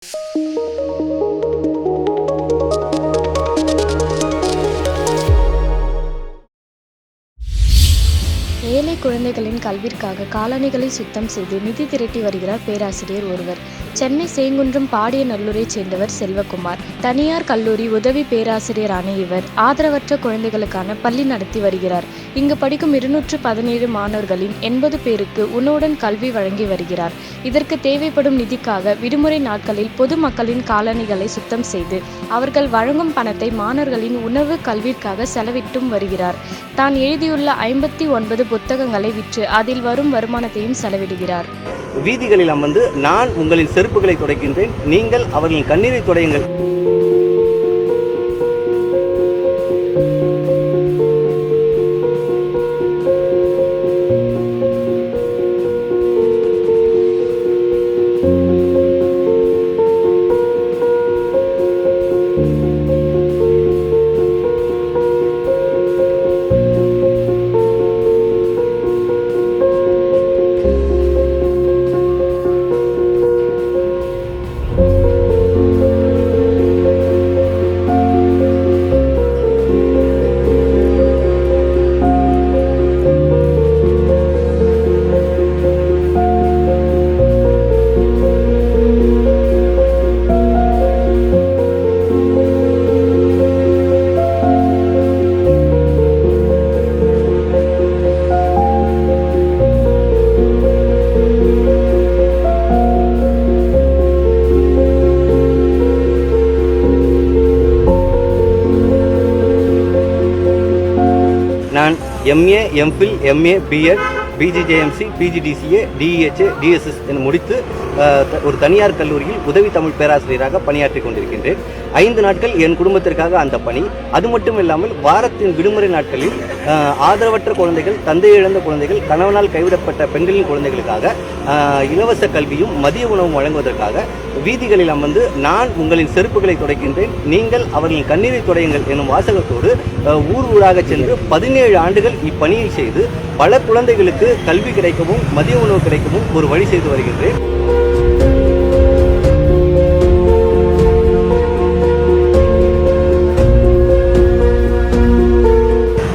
ஏழை குழந்தைகளின் கல்விற்காக காலணிகளை சுத்தம் செய்து நிதி திரட்டி வருகிறார் பேராசிரியர் ஒருவர். சென்னை சேங்குன்றம் பாடியநல்லூரைச் சேர்ந்தவர் செல்வகுமார். தனியார் கல்லூரி உதவி பேராசிரியரான இவர் ஆதரவற்ற குழந்தைகளுக்கான பள்ளி நடத்தி வருகிறார். இங்கு படிக்கும் 217 மாணவர்களின் 80 பேருக்கு உணவுடன் கல்வி வழங்கி வருகிறார். இதற்கு தேவைப்படும் நிதிக்காக விடுமுறை நாட்களில் பொதுமக்களின் காலணிகளை சுத்தம் செய்து அவர்கள் வழங்கும் பணத்தை மாணவர்களின் உணவு கல்விற்காக செலவிட்டும் வருகிறார். தான் எழுதியுள்ள 59 புத்தகங்களை விற்று அதில் வரும் வருமானத்தையும் செலவிடுகிறார். வீதிகளில் அமர்ந்து நான் உங்களின் செருப்புகளை துடைக்கின்றேன், நீங்கள் அவர்களின் கண்ணீரை துடையுங்கள். நான் MA, MPhil, MA, B.Ed, BGJMC, PGDCA, DEHA, DSS என முடித்து ஒரு தனியார் கல்லூரியில் உதவி தமிழ் பேராசிரியராக பணியாற்றி கொண்டிருக்கின்றேன். 5 நாட்கள் என் குடும்பத்திற்காக அந்த பணி. அது மட்டும் இல்லாமல் வாரத்தின் விடுமுறை நாட்களில் ஆதரவற்ற குழந்தைகள், தந்தை இழந்த குழந்தைகள், கணவனால் கைவிடப்பட்ட பெண்களின் குழந்தைகளுக்காக இலவச கல்வியும் மதிய உணவும் வழங்குவதற்காக வீதிகளில் அமர்ந்து நான் உங்களின் செருப்புகளை துடைக்கின்றேன், நீங்கள் அவர்களின் கண்ணீரை துடையுங்கள் எனும் வாசகத்தோடு ஊர் ஊராக சென்று 17 ஆண்டுகள் இப்பணியை செய்து பல குழந்தைகளுக்கு கல்வி கிடைக்கவும் மதிய உணவு கிடைக்கவும் ஒரு வழி செய்து வருகின்றேன்.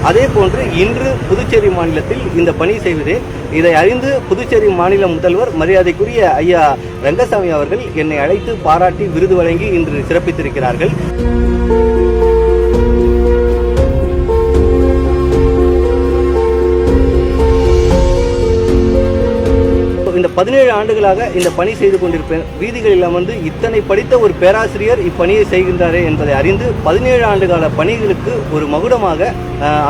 அதே போன்று இன்று புதுச்சேரி மாநிலத்தில் இந்த பணி செய்வதே இதை அறிந்து புதுச்சேரி மாநில முதல்வர் மரியாதைக்குரிய ஐயா ரங்கசாமி அவர்கள் என்னை அழைத்து பாராட்டி விருது வழங்கி இன்று சிறப்பித்திருக்கிறார்கள். இந்த 17 ஆண்டுகளாக இந்த பணி செய்து கொண்டிருப்பேன். வீதிகளில் அமர்ந்து இத்தனை படித்த ஒரு பேராசிரியர் இப்பணியை செய்கின்றாரே என்பதை அறிந்து 17 ஆண்டுகால பணிகளுக்கு ஒரு மகுடமாக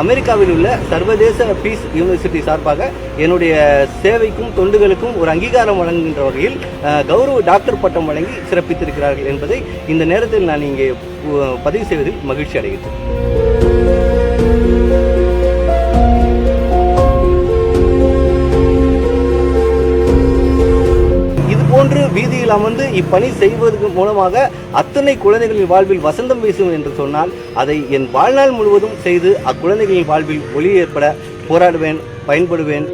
அமெரிக்காவில் உள்ள சர்வதேச பீஸ் யூனிவர்சிட்டி சார்பாக என்னுடைய சேவைக்கும் தொண்டுகளுக்கும் ஒரு அங்கீகாரம் வழங்குகின்ற வகையில் கௌரவ டாக்டர் பட்டம் வழங்கி சிறப்பித்திருக்கிறார்கள் என்பதை இந்த நேரத்தில் நான் இங்கே பதிவு செய்வதில் மகிழ்ச்சி அடைகிறேன். போன்று வீதியில் அமர்ந்து இப்பணி செய்வதற்கு மூலமாக அத்தனை குழந்தைகளின் வாழ்வில் வசந்தம் வீசும் என்று சொன்னால் அதை என் வாழ்நாள் முழுவதும் செய்து அக்குழந்தைகளின் வாழ்வில் ஒளி ஏற்பட போராடுவேன், பயன்படுவேன்.